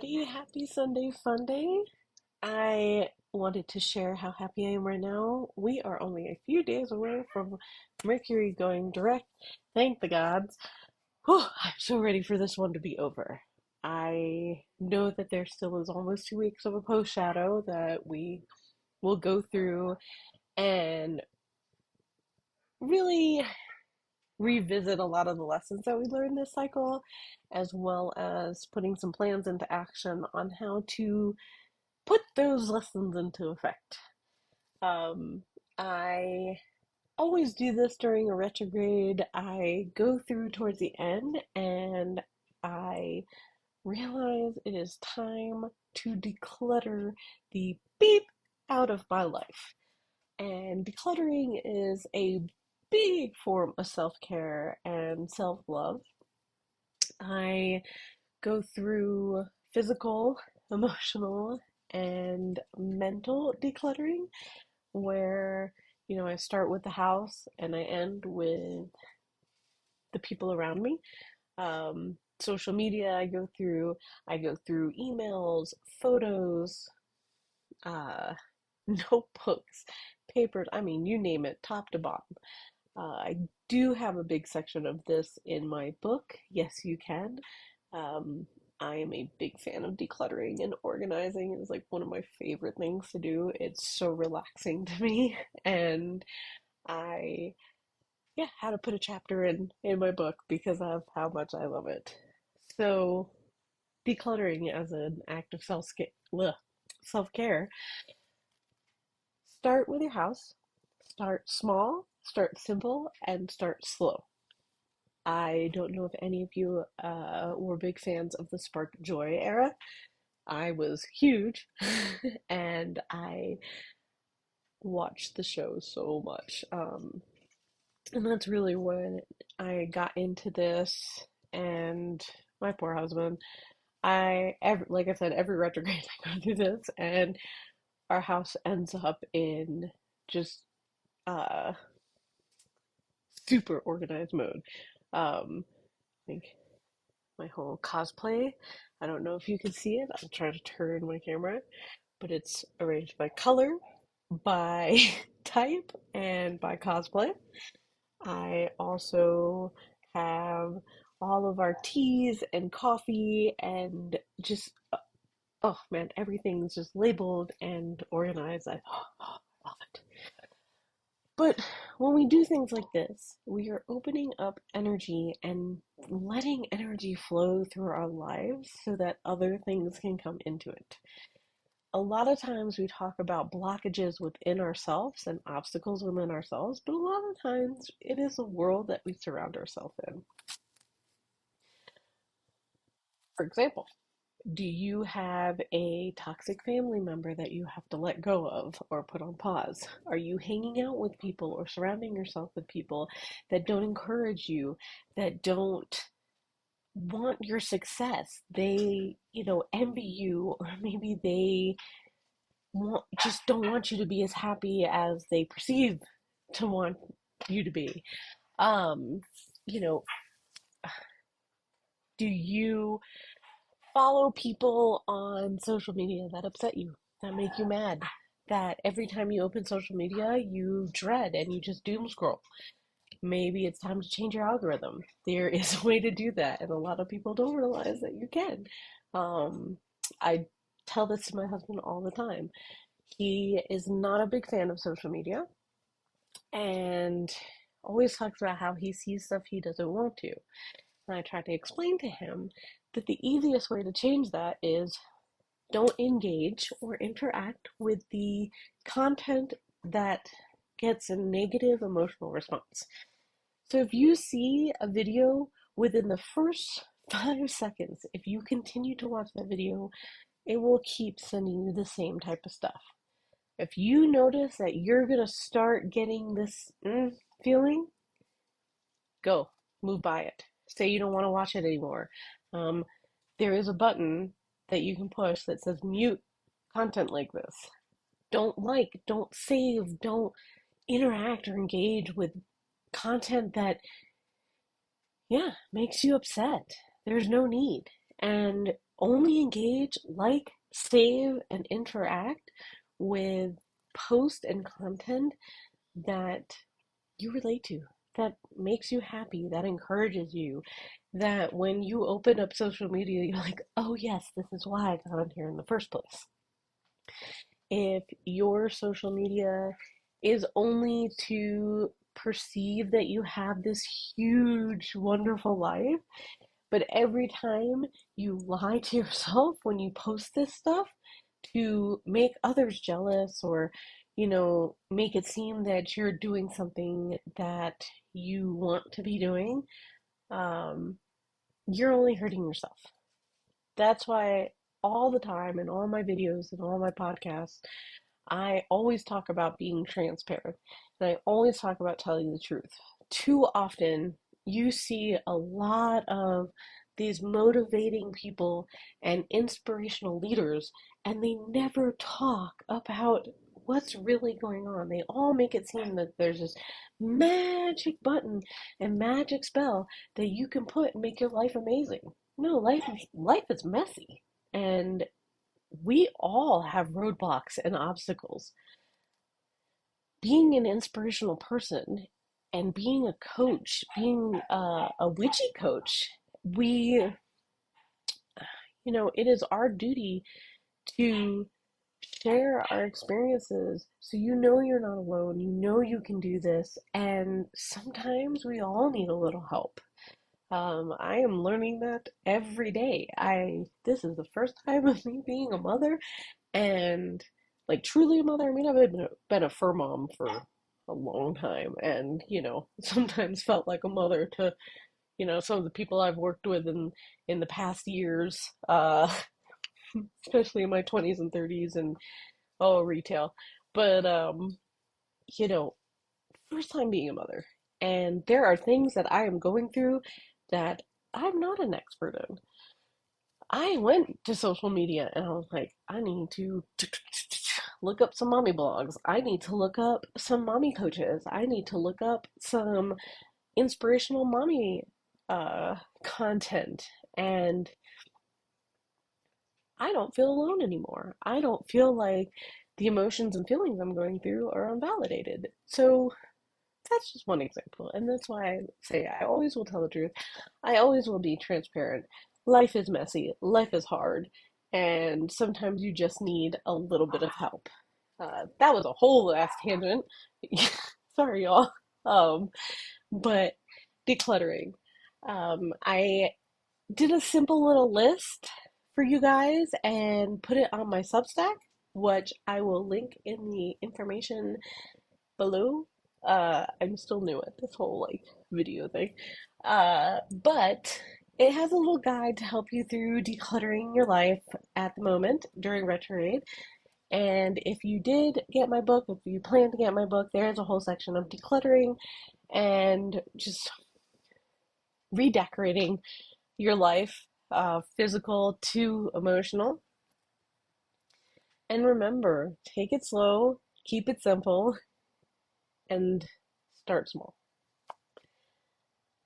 everybody. Happy Sunday fun day. I wanted to share how happy I am right now. We are only a few days away from Mercury going direct. Thank the gods. Whew, I'm so ready for this one to be over. I know that there still is almost 2 weeks of a post shadow that we will go through and really revisit a lot of the lessons that we learned this cycle, as well as putting some plans into action on how to put those lessons into effect. I always do this during a retrograde. I go through towards the end and I realize it is time to declutter the beep out of my life. And decluttering is a big form of self care and self love. I go through physical, emotional, and mental decluttering where, I start with the house and I end with the people around me. Social media, I go through emails, photos, uh, notebooks, papers, I mean, you name it, top to bottom. I do have a big section of this in my book. Yes, you can. Um, I am a big fan of decluttering and organizing. It's like one of my favorite things to do. It's so relaxing to me, and I had to put a chapter in my book because of how much I love it. So, decluttering as an act of self-care. Start with your house. Start small, start simple, and start slow. I don't know if any of you were big fans of the Spark Joy era. I was huge, and I watched the show so much. And that's really when I got into this. And my poor husband, like I said, every retrograde I go through this, and our house ends up in just uh super organized mode. I think my whole cosplay. I don't know if you can see it. I'll try to turn my camera, but it's arranged by color, by type, and by cosplay. I also have all of our teas and coffee and just, oh man, everything's just labeled and organized. I love it. But when we do things like this, we are opening up energy and letting energy flow through our lives so that other things can come into it. A lot of times we talk about blockages within ourselves and obstacles within ourselves, but a lot of times it is the world that we surround ourselves in. For example, do you have a toxic family member that you have to let go of or put on pause? Are you hanging out with people or surrounding yourself with people that don't encourage you, that don't want your success? They, envy you, or maybe they just don't want you to be as happy as they perceive to want you to be. Um, you know, do you follow people on social media that upset you, that make you mad, that every time you open social media you dread and you just doom scroll? Maybe it's time to change your algorithm. There is a way to do that, and a lot of people don't realize that you can. I tell this to my husband all the time. He is not a big fan of social media and always talks about how he sees stuff he doesn't want to. And I try to explain to him that the easiest way to change that is don't engage or interact with the content that gets a negative emotional response. So if you see a video within the first 5 seconds, if you continue to watch that video, it will keep sending you the same type of stuff. If you notice that you're going to start getting this feeling, go, move by it. Say you don't want to watch it anymore. Um, there is a button that you can push that says mute content like this. Don't save, don't interact or engage with content that makes you upset. There's no need. And only engage, like, save, and interact with posts and content that you relate to, that makes you happy, that encourages you, that when you open up social media, you're like, oh, yes, this is why I got on here in the first place. If your social media is only to perceive that you have this huge, wonderful life, but every time you lie to yourself when you post this stuff to make others jealous or, make it seem that you're doing something that you want to be doing, um, you're only hurting yourself. That's why all the time in all my videos and all my podcasts, I always talk about being transparent and I always talk about telling the truth. Too often, you see a lot of these motivating people and inspirational leaders, and they never talk about what's really going on. They all make it seem that there's this magic button and magic spell that you can put and make your life amazing. No, life is messy. And we all have roadblocks and obstacles. Being an inspirational person and being a coach, being a witchy coach, it is our duty to share our experiences so you're not alone, you can do this, and sometimes we all need a little help. I am learning that every day. This is the first time of me being a mother, and like truly a mother. I mean, I've been a fur mom for a long time, and sometimes felt like a mother to some of the people I've worked with in the past years, especially in my 20s and 30s, and retail. But you know, first time being a mother, and there are things that I am going through that I'm not an expert in. I went to social media and I was like, I need to look up some mommy blogs. I need to look up some mommy coaches. I need to look up some inspirational mommy content. And I don't feel alone anymore. I don't feel like the emotions and feelings I'm going through are unvalidated. So that's just one example. And that's why I say I always will tell the truth. I always will be transparent. Life is messy, life is hard, and sometimes you just need a little bit of help. That was a whole ass tangent. Sorry, y'all. But decluttering. I did a simple little list for you guys and put it on my Substack, which I will link in the information below. I'm still new at this whole like video thing. But it has a little guide to help you through decluttering your life at the moment during retrograde. And if you did get my book, if you plan to get my book, there's a whole section of decluttering and just redecorating your life, physical to emotional. And remember, take it slow, keep it simple, and start small.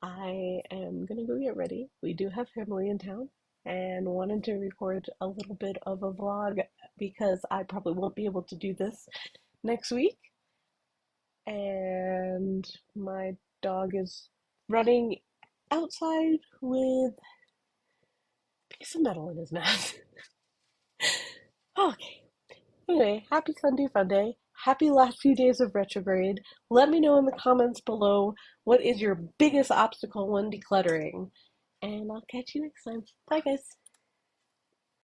I am gonna go get ready. We do have family in town and wanted to record a little bit of a vlog because I probably won't be able to do this next week. And my dog is running outside with a piece of metal in his mouth. Okay. Anyway, happy Sunday fun day. Happy last few days of retrograde. Let me know in the comments below what is your biggest obstacle when decluttering. And I'll catch you next time. Bye, guys.